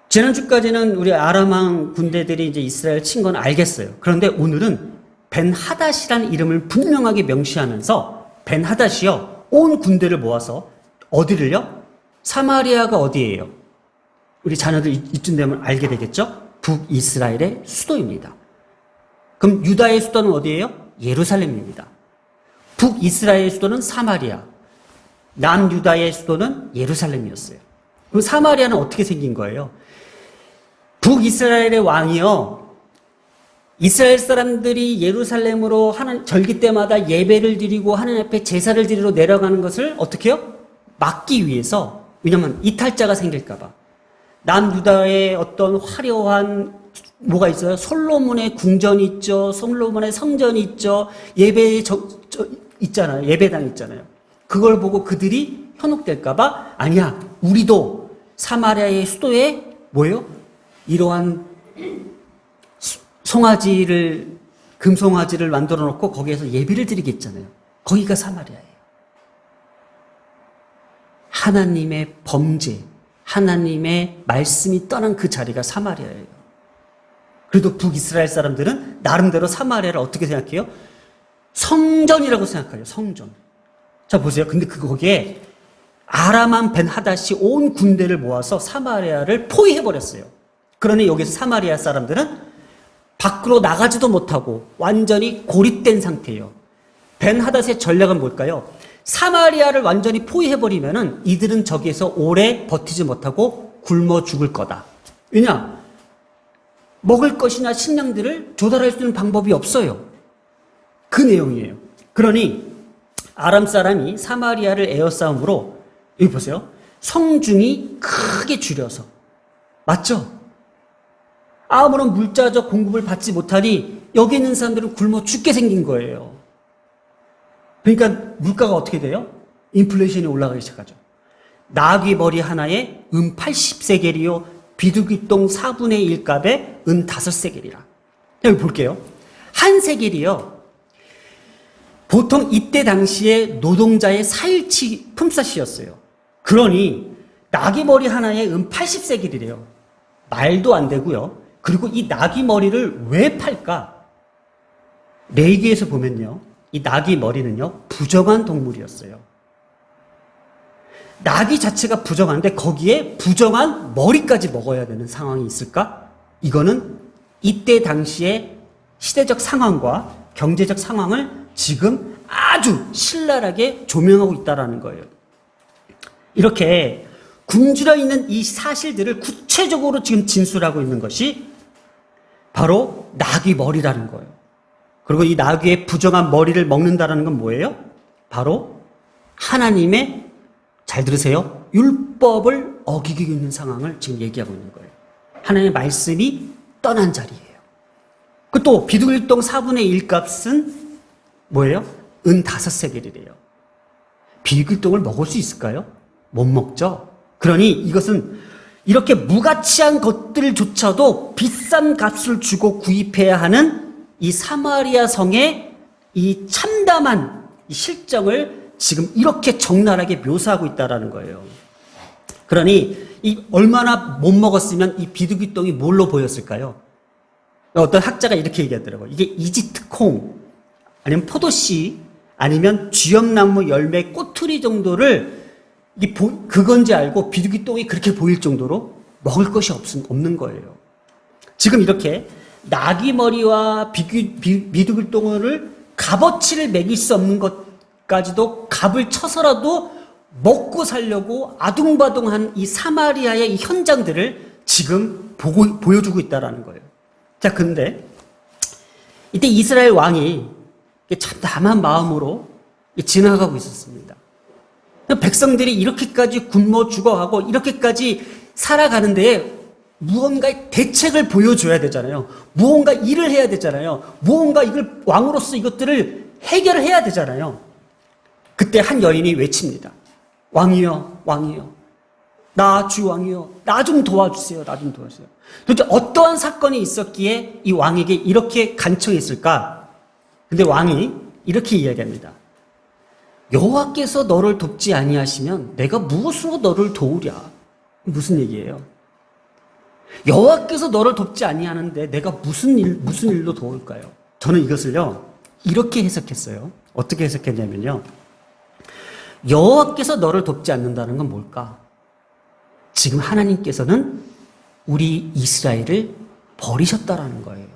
지난주까지는 우리 아람왕 군대들이 이제 이스라엘 친 건 알겠어요. 그런데 오늘은 벤하닷이라는 이름을 분명하게 명시하면서 벤하닷이요, 온 군대를 모아서 어디를요? 사마리아가 어디예요? 우리 자녀들 이쯤 되면 알게 되겠죠? 북이스라엘의 수도입니다. 그럼 유다의 수도는 어디예요? 예루살렘입니다. 북이스라엘의 수도는 사마리아, 남유다의 수도는 예루살렘이었어요. 그럼 사마리아는 어떻게 생긴 거예요? 북이스라엘의 왕이요, 이스라엘 사람들이 예루살렘으로 하는 절기 때마다 예배를 드리고 하나님 앞에 제사를 드리러 내려가는 것을 어떻게 해요? 막기 위해서, 왜냐하면 이탈자가 생길까봐. 남유다의 어떤 화려한 뭐가 있어요? 솔로몬의 궁전이 있죠. 솔로몬의 성전이 있죠. 예배 있잖아요. 예배당 있잖아요. 그걸 보고 그들이 현혹될까봐, 아니야, 우리도 사마리아의 수도에 뭐예요? 이러한 송아지를, 금송아지를 만들어 놓고 거기에서 예배를 드리겠잖아요. 거기가 사마리아예요. 하나님의 범죄, 하나님의 말씀이 떠난 그 자리가 사마리아예요. 그래도 북이스라엘 사람들은 나름대로 사마리아를 어떻게 생각해요? 성전이라고 생각해요. 성전. 자, 보세요. 근데 거기에 아람왕 벤하닷이 온 군대를 모아서 사마리아를 포위해버렸어요. 그러니 여기서 사마리아 사람들은 밖으로 나가지도 못하고 완전히 고립된 상태예요. 벤하닷의 전략은 뭘까요? 사마리아를 완전히 포위해버리면은 이들은 저기에서 오래 버티지 못하고 굶어 죽을 거다. 왜냐? 먹을 것이나 식량들을 조달할 수 있는 방법이 없어요. 그 내용이에요. 그러니 아람 사람이 사마리아를 에워싸움으로, 여기 보세요, 성중이 크게 줄여서, 맞죠? 아무런 물자적 공급을 받지 못하니 여기 있는 사람들은 굶어 죽게 생긴 거예요. 그러니까 물가가 어떻게 돼요? 인플레이션이 올라가기 시작하죠. 나귀 머리 하나에 80세겔이요 비두기똥 4분의 1값에 5세겔이라. 여기 볼게요. 한 세겔이요, 보통 이때 당시에 노동자의 4일치 품삯이었어요. 그러니 나귀 머리 하나에 80세겔이래요. 말도 안 되고요. 그리고 이 나귀 머리를 왜 팔까? 레위기에서 보면요, 이 나귀 머리는요, 부정한 동물이었어요. 나귀 자체가 부정한데 거기에 부정한 머리까지 먹어야 되는 상황이 있을까? 이거는 이때 당시의 시대적 상황과 경제적 상황을 지금 아주 신랄하게 조명하고 있다는 거예요. 이렇게 굶주려 있는 이 사실들을 구체적으로 지금 진술하고 있는 것이 바로 나귀 머리라는 거예요. 그리고 이 나귀의 부정한 머리를 먹는다는 건 뭐예요? 바로 하나님의, 잘 들으세요, 율법을 어기고 있는 상황을 지금 얘기하고 있는 거예요. 하나님의 말씀이 떠난 자리예요. 그 또 비두기똥 4분의 1 값은 뭐예요? 5세겔이래요. 비두기똥을 먹을 수 있을까요? 못 먹죠. 그러니 이것은 이렇게 무가치한 것들조차도 비싼 값을 주고 구입해야 하는 이 사마리아 성의 이 참담한 이 실정을 지금 이렇게 적나라하게 묘사하고 있다는 거예요. 그러니 이 얼마나 못 먹었으면 이 비두기똥이 뭘로 보였을까요? 어떤 학자가 이렇게 얘기하더라고요. 이게 이집트콩, 아니면 포도씨, 아니면 쥐염나무 열매 꼬투리 정도를 그건지 알고 비두기똥이 그렇게 보일 정도로 먹을 것이 없는 거예요. 지금 이렇게 나귀 머리와 비두기똥을 값어치를 매길 수 없는 것까지도 값을 쳐서라도 먹고 살려고 아둥바둥한 이 사마리아의 이 현장들을 지금 보여주고 있다는 거예요. 자, 근데 이때 이스라엘 왕이 참 담한 마음으로 지나가고 있었습니다. 백성들이 이렇게까지 굶어 죽어가고 이렇게까지 살아가는데 무언가의 대책을 보여줘야 되잖아요. 무언가 일을 해야 되잖아요. 무언가 이걸 왕으로서 이것들을 해결을 해야 되잖아요. 그때 한 여인이 외칩니다. 왕이여, 왕이여, 나 주왕이여, 나 좀 도와주세요. 나 좀 도와주세요. 도대체 어떠한 사건이 있었기에 이 왕에게 이렇게 간청했을까? 근데 왕이 이렇게 이야기합니다. 여호와께서 너를 돕지 아니하시면 내가 무엇으로 너를 도우랴? 무슨 얘기예요? 여호와께서 너를 돕지 아니하는데 내가 무슨 일로 도울까요? 저는 이것을요, 이렇게 해석했어요. 어떻게 해석했냐면요. 여호와께서 너를 돕지 않는다는 건 뭘까? 지금 하나님께서는 우리 이스라엘을 버리셨다라는 거예요.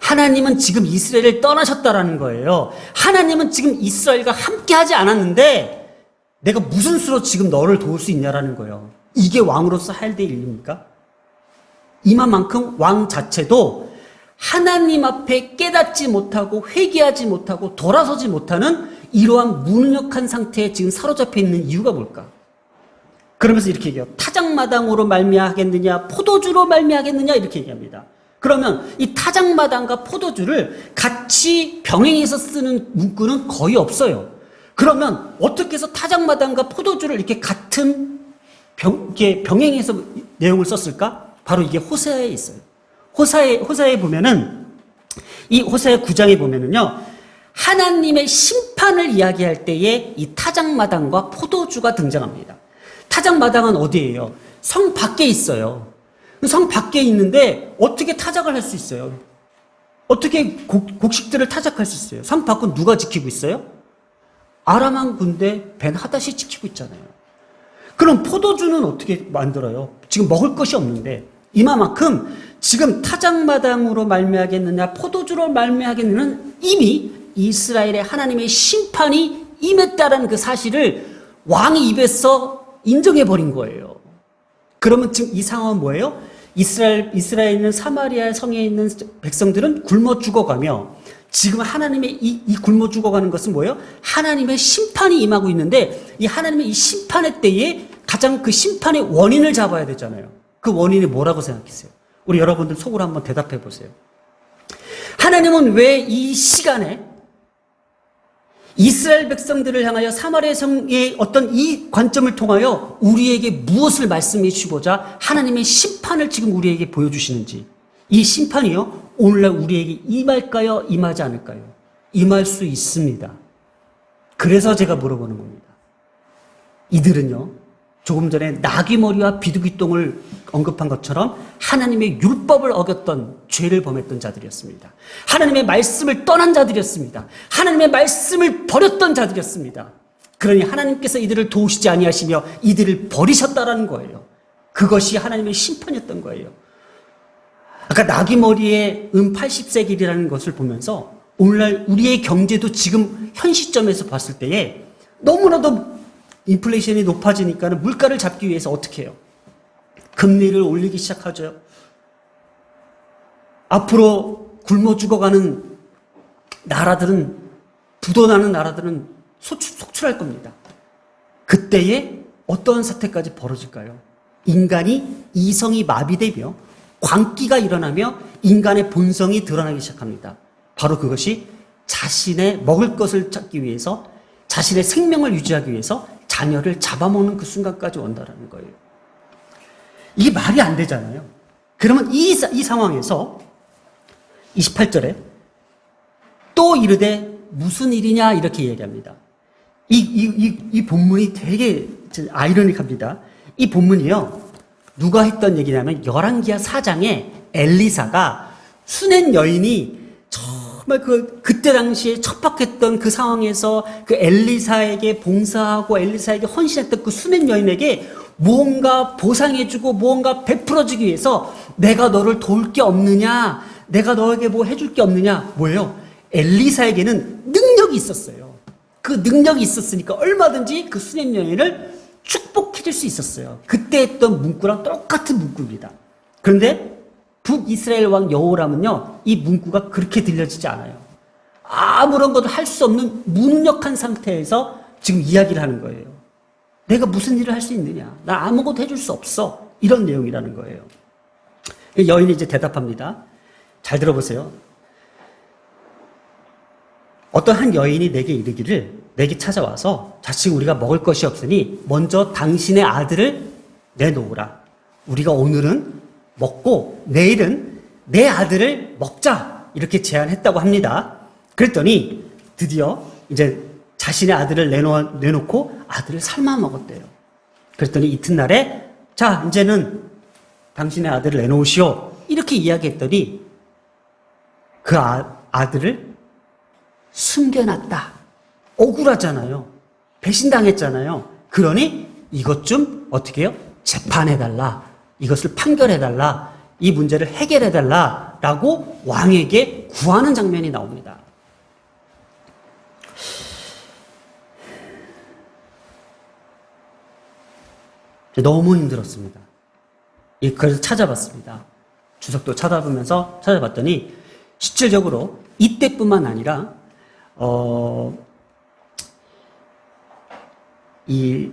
하나님은 지금 이스라엘을 떠나셨다라는 거예요. 하나님은 지금 이스라엘과 함께 하지 않았는데 내가 무슨 수로 지금 너를 도울 수 있냐라는 거예요. 이게 왕으로서 할 될 일입니까? 이만큼 왕 자체도 하나님 앞에 깨닫지 못하고 회개하지 못하고 돌아서지 못하는 이러한 무능력한 상태에 지금 사로잡혀 있는 이유가 뭘까? 그러면서 이렇게 얘기해요. 타작마당으로 말미하겠느냐, 포도주로 말미하겠느냐, 이렇게 얘기합니다. 그러면 이 타작마당과 포도주를 같이 병행해서 쓰는 문구는 거의 없어요. 그러면 어떻게 해서 타작마당과 포도주를 이렇게 같은 이렇게 병행해서 내용을 썼을까? 바로 이게 호세아에 있어요. 호세아에 보면은, 이 호세아 9장에 보면은요, 하나님의 심판을 이야기할 때에 이 타작마당과 포도주가 등장합니다. 타작마당은 어디예요? 성 밖에 있어요. 성 밖에 있는데 어떻게 타작을 할 수 있어요? 어떻게 곡식들을 타작할 수 있어요? 성 밖은 누가 지키고 있어요? 아람왕 군대 벤하닷이 지키고 있잖아요. 그럼 포도주는 어떻게 만들어요? 지금 먹을 것이 없는데 이만큼 지금 타작마당으로 말미하겠느냐, 포도주로 말미하겠느냐는 이미 이스라엘의 하나님의 심판이 임했다라는 그 사실을 왕의 입에서 인정해버린 거예요. 그러면 지금 이 상황은 뭐예요? 이스라엘에 있는 사마리아 성에 있는 백성들은 굶어 죽어가며 지금 하나님의 이 굶어 죽어가는 것은 뭐예요? 하나님의 심판이 임하고 있는데 이 하나님의 이 심판의 때에 가장 그 심판의 원인을 잡아야 되잖아요. 그 원인이 뭐라고 생각했어요? 우리 여러분들 속으로 한번 대답해 보세요. 하나님은 왜 이 시간에 이스라엘 백성들을 향하여 사마리아 성의 어떤 이 관점을 통하여 우리에게 무엇을 말씀해 주시고자 하나님의 심판을 지금 우리에게 보여주시는지, 이 심판이요 오늘날 우리에게 임할까요? 임하지 않을까요? 임할 수 있습니다. 그래서 제가 물어보는 겁니다. 이들은요 조금 전에 나귀머리와 비둘기똥을 언급한 것처럼 하나님의 율법을 어겼던 죄를 범했던 자들이었습니다. 하나님의 말씀을 떠난 자들이었습니다. 하나님의 말씀을 버렸던 자들이었습니다. 그러니 하나님께서 이들을 도우시지 아니하시며 이들을 버리셨다라는 거예요. 그것이 하나님의 심판이었던 거예요. 아까 나귀머리의 80세겔이라는 것을 보면서 오늘날 우리의 경제도 지금 현 시점에서 봤을 때에 너무나도 인플레이션이 높아지니까 물가를 잡기 위해서 어떻게 해요? 금리를 올리기 시작하죠. 앞으로 굶어 죽어가는 나라들은, 부도나는 나라들은 속출할 겁니다. 그때에 어떠한 사태까지 벌어질까요? 인간이 이성이 마비되며 광기가 일어나며 인간의 본성이 드러나기 시작합니다. 바로 그것이 자신의 먹을 것을 찾기 위해서, 자신의 생명을 유지하기 위해서 자녀를 잡아먹는 그 순간까지 온다는 거예요. 이게 말이 안 되잖아요. 그러면 이 상황에서 28절에 또 이르되 무슨 일이냐 이렇게 얘기합니다. 이 본문이 되게 아이러닉합니다. 이 본문이요 누가 했던 얘기냐면 열왕기하 4장에 엘리사가 수낸 여인이 정말 그때 당시에 척박했던 그 상황에서 그 엘리사에게 봉사하고 엘리사에게 헌신했던 그 수낸 여인에게 무언가 보상해주고 무언가 베풀어주기 위해서 내가 너를 도울 게 없느냐, 내가 너에게 뭐 해줄 게 없느냐, 뭐예요? 엘리사에게는 능력이 있었어요. 그 능력이 있었으니까 얼마든지 그 수낸 여인을 축복해줄 수 있었어요. 그때 했던 문구랑 똑같은 문구입니다. 그런데 북이스라엘 왕 여호람은요, 이 문구가 그렇게 들려지지 않아요. 아무런 것도 할 수 없는 무능력한 상태에서 지금 이야기를 하는 거예요. 내가 무슨 일을 할 수 있느냐? 나 아무것도 해줄 수 없어. 이런 내용이라는 거예요. 여인이 이제 대답합니다. 잘 들어보세요. 어떤 한 여인이 내게 이르기를, 내게 찾아와서 자식 우리가 먹을 것이 없으니 먼저 당신의 아들을 내놓으라. 우리가 오늘은 먹고 내일은 내 아들을 먹자. 이렇게 제안했다고 합니다. 그랬더니 드디어 이제 자신의 아들을 내놓고 아들을 삶아 먹었대요. 그랬더니 이튿날에 자 이제는 당신의 아들을 내놓으시오. 이렇게 이야기했더니 그 아들을 숨겨놨다. 억울하잖아요. 배신당했잖아요. 그러니 이것 좀 어떻게 해요? 재판해달라. 이것을 판결해달라. 이 문제를 해결해달라. 라고 왕에게 구하는 장면이 나옵니다. 너무 힘들었습니다. 그래서 찾아봤습니다. 주석도 찾아보면서 찾아봤더니 실질적으로 이때뿐만 아니라 이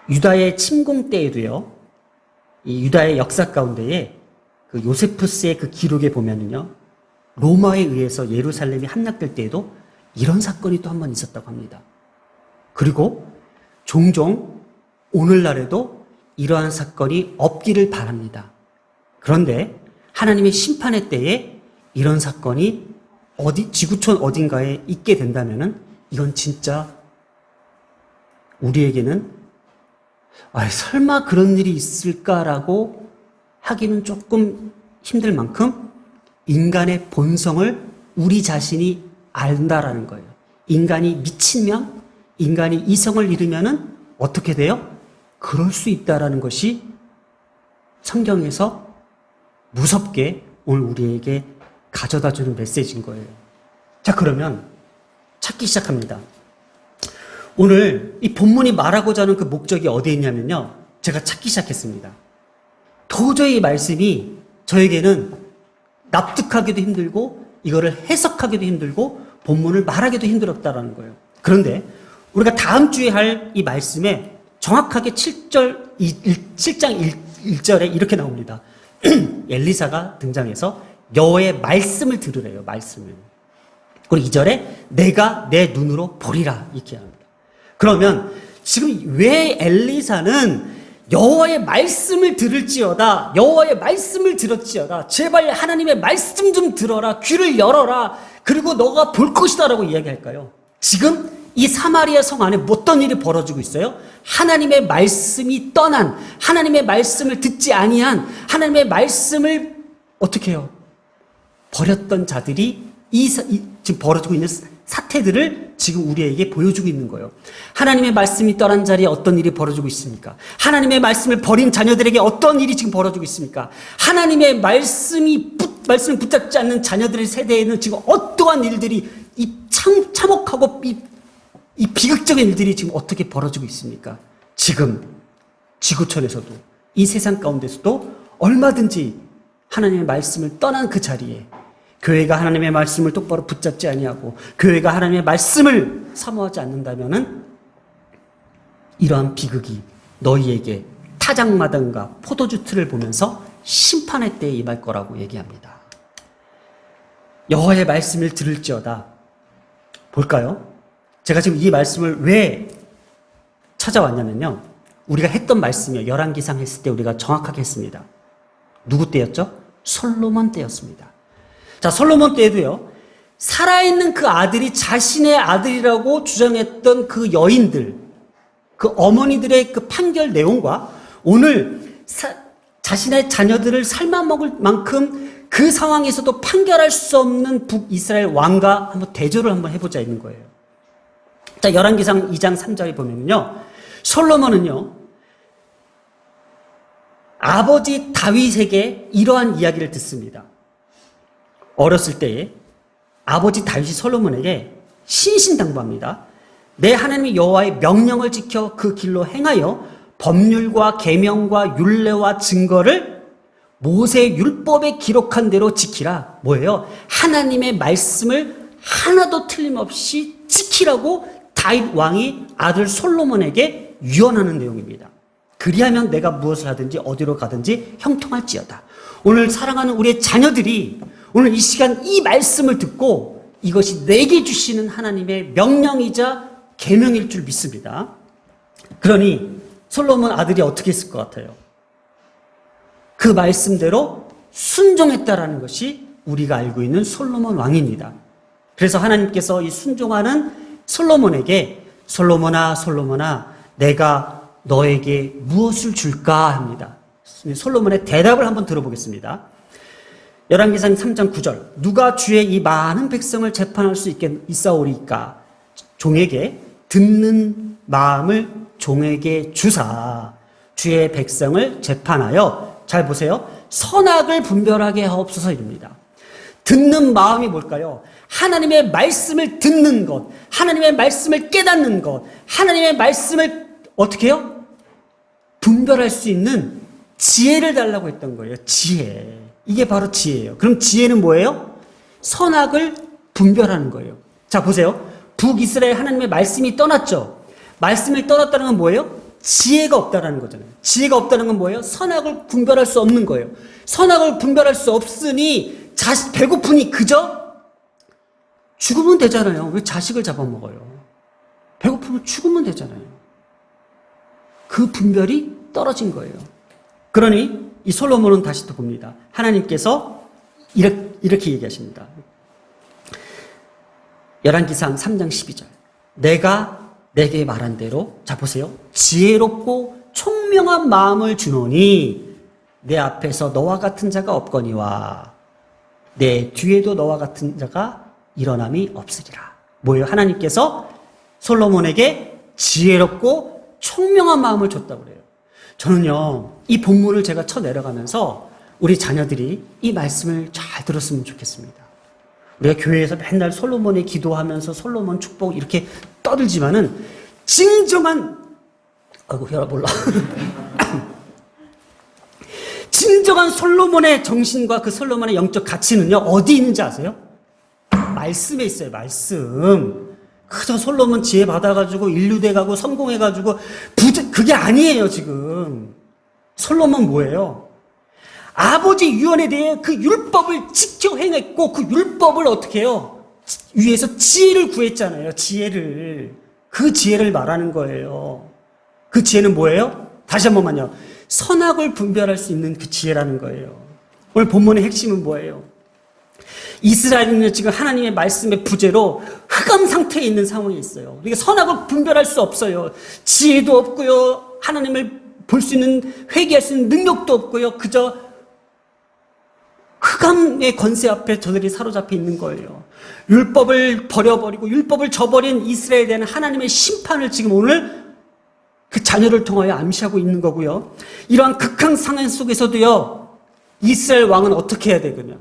유다의 침공 때에도요. 이 유다의 역사 가운데에 그 요세푸스의 그 기록에 보면은요. 로마에 의해서 예루살렘이 함락될 때에도 이런 사건이 또 한 번 있었다고 합니다. 그리고 종종 오늘날에도 이러한 사건이 없기를 바랍니다. 그런데 하나님의 심판의 때에 이런 사건이 지구촌 어딘가에 있게 된다면은 이건 진짜 우리에게는 설마 그런 일이 있을까라고 하기는 조금 힘들 만큼 인간의 본성을 우리 자신이 안다라는 거예요. 인간이 미치면, 인간이 이성을 잃으면은 어떻게 돼요? 그럴 수 있다라는 것이 성경에서 무섭게 오늘 우리에게 가져다 주는 메시지인 거예요. 자, 그러면 찾기 시작합니다. 오늘 이 본문이 말하고자 하는 그 목적이 어디에 있냐면요. 제가 찾기 시작했습니다. 도저히 이 말씀이 저에게는 납득하기도 힘들고 이거를 해석하기도 힘들고 본문을 말하기도 힘들었다라는 거예요. 그런데 우리가 다음 주에 할 이 말씀에 정확하게 7장 1절에 이렇게 나옵니다. 엘리사가 등장해서 여호와의 말씀을 들으래요. 말씀을. 그리고 2절에 내가 내 눈으로 보리라 이렇게 합니다. 그러면 지금 왜 엘리사는 여호와의 말씀을 들을지어다, 여호와의 말씀을 들었지어다, 제발 하나님의 말씀 좀 들어라, 귀를 열어라, 그리고 너가 볼 것이다라고 이야기할까요? 지금 이 사마리아 성 안에 어떤 일이 벌어지고 있어요? 하나님의 말씀이 떠난, 하나님의 말씀을 듣지 아니한, 하나님의 말씀을 어떻게 해요? 버렸던 자들이 지금 벌어지고 있는 사태들을 지금 우리에게 보여주고 있는 거예요. 하나님의 말씀이 떠난 자리에 어떤 일이 벌어지고 있습니까? 하나님의 말씀을 버린 자녀들에게 어떤 일이 지금 벌어지고 있습니까? 하나님의 말씀을 붙잡지 않는 자녀들의 세대에는 지금 어떠한 일들이 이 참혹하고 이 비극적인 일들이 지금 어떻게 벌어지고 있습니까? 지금 지구촌에서도 이 세상 가운데서도 얼마든지 하나님의 말씀을 떠난 그 자리에 교회가 하나님의 말씀을 똑바로 붙잡지 아니하고 교회가 하나님의 말씀을 사모하지 않는다면은 이러한 비극이 너희에게 타작마당과 포도주 틀을 보면서 심판의 때에 임할 거라고 얘기합니다. 여호와의 말씀을 들을지어다. 볼까요? 제가 지금 이 말씀을 왜 찾아왔냐면요. 우리가 했던 말씀이요. 열왕기상 했을 때 우리가 정확하게 했습니다. 누구 때였죠? 솔로몬 때였습니다. 자, 솔로몬 때에도요. 살아있는 그 아들이 자신의 아들이라고 주장했던 그 여인들, 그 어머니들의 그 판결 내용과 오늘 자신의 자녀들을 삶아먹을 만큼 그 상황에서도 판결할 수 없는 북이스라엘 왕과 한번 대조를 한번 해보자 있는 거예요. 자, 열왕기상 2장 3절에 보면요. 솔로몬은요. 아버지 다윗에게 이러한 이야기를 듣습니다. 어렸을 때에 아버지 다윗이 솔로몬에게 신신당부합니다. 내 하나님 여호와의 명령을 지켜 그 길로 행하여 법률과 계명과 율례와 증거를 모세 율법에 기록한 대로 지키라. 뭐예요? 하나님의 말씀을 하나도 틀림없이 지키라고 다윗 왕이 아들 솔로몬에게 유언하는 내용입니다. 그리하면 내가 무엇을 하든지 어디로 가든지 형통할지어다. 오늘 사랑하는 우리의 자녀들이 오늘 이 시간 이 말씀을 듣고 이것이 내게 주시는 하나님의 명령이자 계명일 줄 믿습니다. 그러니 솔로몬 아들이 어떻게 했을 것 같아요? 그 말씀대로 순종했다라는 것이 우리가 알고 있는 솔로몬 왕입니다. 그래서 하나님께서 이 순종하는 솔로몬에게 솔로몬아 내가 너에게 무엇을 줄까 합니다. 솔로몬의 대답을 한번 들어보겠습니다. 열왕기상 3장 9절. 누가 주의 이 많은 백성을 재판할 수 있사오리까? 종에게 듣는 마음을 종에게 주사 주의 백성을 재판하여, 잘 보세요, 선악을 분별하게 하옵소서 이릅니다. 듣는 마음이 뭘까요? 하나님의 말씀을 듣는 것, 하나님의 말씀을 깨닫는 것, 하나님의 말씀을 어떻게 해요? 분별할 수 있는 지혜를 달라고 했던 거예요. 지혜. 이게 바로 지혜예요. 그럼 지혜는 뭐예요? 선악을 분별하는 거예요. 자, 보세요. 북이스라엘 하나님의 말씀이 떠났죠. 말씀이 떠났다는 건 뭐예요? 지혜가 없다는 거잖아요. 지혜가 없다는 건 뭐예요? 선악을 분별할 수 없는 거예요. 선악을 분별할 수 없으니 배고프니 그저 죽으면 되잖아요. 왜 자식을 잡아먹어요? 배고프면 죽으면 되잖아요. 그 분별이 떨어진 거예요. 그러니 이 솔로몬은 다시 또 봅니다. 하나님께서 이렇게 얘기하십니다. 열왕기상 3장 12절. 내가 내게 말한 대로, 자 보세요, 지혜롭고 총명한 마음을 주노니 내 앞에서 너와 같은 자가 없거니와 내 뒤에도 너와 같은 자가 일어남이 없으리라. 뭐예요? 하나님께서 솔로몬에게 지혜롭고 총명한 마음을 줬다고 그래요. 저는요, 이 본문을 제가 쳐내려가면서 우리 자녀들이 이 말씀을 잘 들었으면 좋겠습니다. 우리가 교회에서 맨날 솔로몬의 기도하면서 솔로몬 축복 이렇게 떠들지만은 진정한, 아이고 혈압 올라. 진정한 솔로몬의 정신과 그 솔로몬의 영적 가치는요, 어디 있는지 아세요? 말씀에 있어요. 말씀. 그저 솔로몬 지혜 받아가지고 인류돼가고 성공해가지고 그게 아니에요. 지금 솔로몬 뭐예요? 아버지 유언에 대해 그 율법을 지켜 행했고 그 율법을 어떻게 해요? 위에서 지혜를 구했잖아요. 지혜를. 그 지혜를 말하는 거예요. 그 지혜는 뭐예요? 다시 한 번만요. 선악을 분별할 수 있는 그 지혜라는 거예요. 오늘 본문의 핵심은 뭐예요? 이스라엘은 지금 하나님의 말씀의 부재로 흑암 상태에 있는 상황에 있어요. 그러니까 선악을 분별할 수 없어요. 지혜도 없고요. 하나님을 볼 수 있는, 회개할 수 있는 능력도 없고요. 그저 흑암의 권세 앞에 저들이 사로잡혀 있는 거예요. 율법을 버려버리고 율법을 저버린 이스라엘에 대한 하나님의 심판을 지금 오늘 그 자녀를 통하여 암시하고 있는 거고요. 이러한 극한 상황 속에서도요, 이스라엘 왕은 어떻게 해야 되거든요?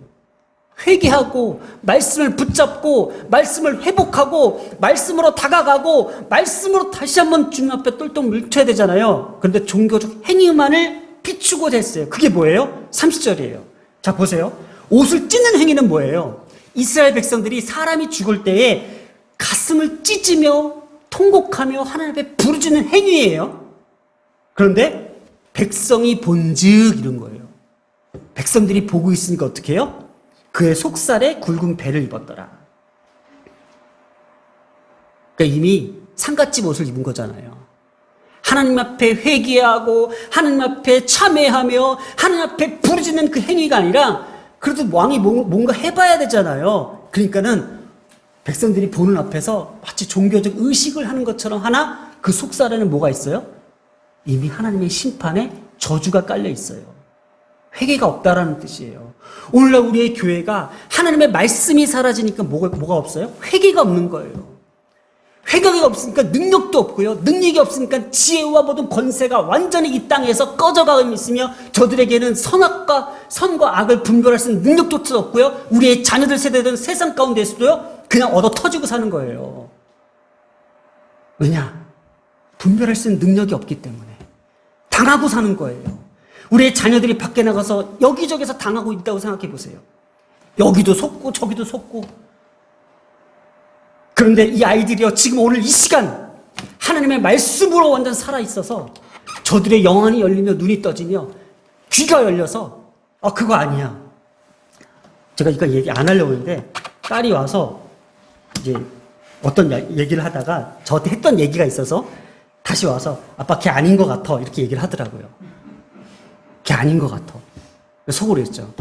회개하고 말씀을 붙잡고 말씀을 회복하고 말씀으로 다가가고 말씀으로 다시 한번 주님 앞에 똘똘 뭉쳐야 되잖아요. 그런데 종교적 행위만을 비추고 됐어요. 그게 뭐예요? 30절이에요. 자 보세요. 옷을 찢는 행위는 뭐예요? 이스라엘 백성들이 사람이 죽을 때에 가슴을 찢으며 통곡하며 하나님 앞에 부르짖는 행위예요. 그런데 백성이 본즉 이런 거예요. 백성들이 보고 있으니까 어떻게 해요? 그의 속살에 굵은 배를 입었더라. 그러니까 이미 상갓집 옷을 입은 거잖아요. 하나님 앞에 회개하고 하나님 앞에 참회하며 하나님 앞에 부르짖는 그 행위가 아니라 그래도 왕이 뭔가 해봐야 되잖아요. 그러니까는 백성들이 보는 앞에서 마치 종교적 의식을 하는 것처럼 하나 그 속살에는 뭐가 있어요? 이미 하나님의 심판에 저주가 깔려 있어요. 회개가 없다라는 뜻이에요. 오늘날 우리의 교회가 하나님의 말씀이 사라지니까 뭐가 없어요? 회개가 없는 거예요. 회개가 없으니까 능력도 없고요. 능력이 없으니까 지혜와 모든 권세가 완전히 이 땅에서 꺼져가고 있으며 저들에게는 선과 악을 분별할 수 있는 능력도 없고요. 우리의 자녀들 세대들은 세상 가운데서도요, 그냥 얻어 터지고 사는 거예요. 왜냐? 분별할 수 있는 능력이 없기 때문에. 당하고 사는 거예요. 우리의 자녀들이 밖에 나가서 여기저기서 당하고 있다고 생각해 보세요. 여기도 속고 저기도 속고. 그런데 이 아이들이요, 지금 오늘 이 시간 하나님의 말씀으로 완전 살아있어서 저들의 영안이 열리며 눈이 떠지며 귀가 열려서 그거 아니야. 제가 이거 얘기 안 하려고 했는데 딸이 와서 이제 어떤 얘기를 하다가 저한테 했던 얘기가 있어서 다시 와서 아빠 걔 아닌 것 같아 이렇게 얘기를 하더라고요. 걔 아닌 것 같아. 속으로 했죠.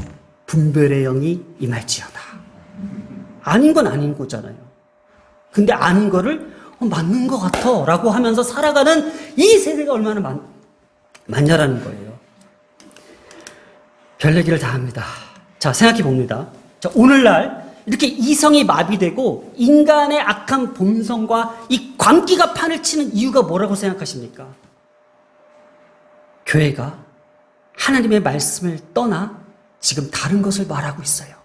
분별의 영이 임할지어다. 아닌 건 아닌 거잖아요. 근데 아닌 거를 맞는 것 같아 라고 하면서 살아가는 이 세대가 얼마나 많냐라는 거예요. 별 얘기를 다 합니다. 자, 생각해 봅니다. 자, 오늘날 이렇게 이성이 마비되고 인간의 악한 본성과 이 광기가 판을 치는 이유가 뭐라고 생각하십니까? 교회가 하나님의 말씀을 떠나 지금 다른 것을 말하고 있어요.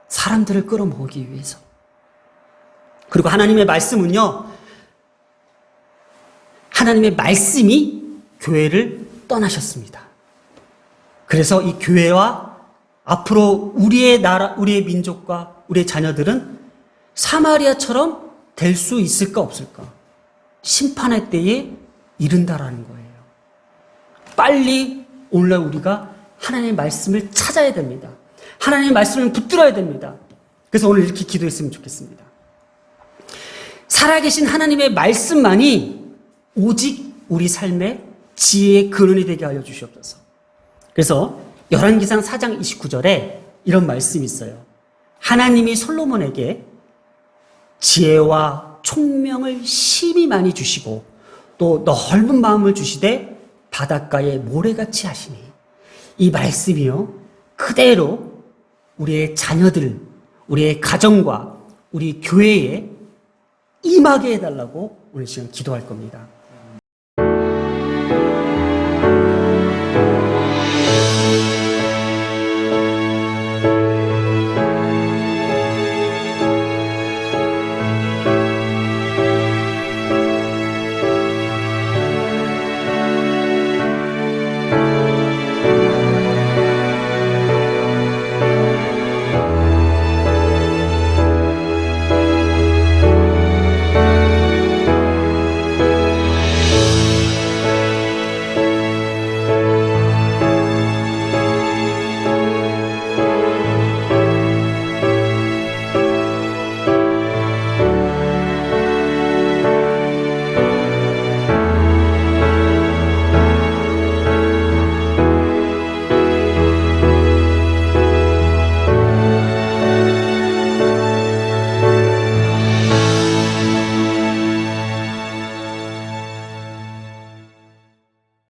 사람들을 끌어모으기 위해서. 그리고 하나님의 말씀은요, 하나님의 말씀이 교회를 떠나셨습니다. 그래서 이 교회와 앞으로 우리의 나라, 우리의 민족과 우리의 자녀들은 사마리아처럼 될 수 있을까 없을까? 심판의 때에 이른다라는 거예요. 빨리 오늘날 우리가 하나님의 말씀을 찾아야 됩니다. 하나님의 말씀을 붙들어야 됩니다. 그래서 오늘 이렇게 기도했으면 좋겠습니다. 살아계신 하나님의 말씀만이 오직 우리 삶의 지혜의 근원이 되게 하여 주시옵소서. 그래서 열왕기상 4장 29절에 이런 말씀이 있어요. 하나님이 솔로몬에게 지혜와 총명을 심히 많이 주시고 또 넓은 마음을 주시되 바닷가에 모래같이 하시니, 이 말씀이요 그대로 우리의 자녀들, 우리의 가정과 우리 교회에 임하게 해달라고 오늘 시간 기도할 겁니다.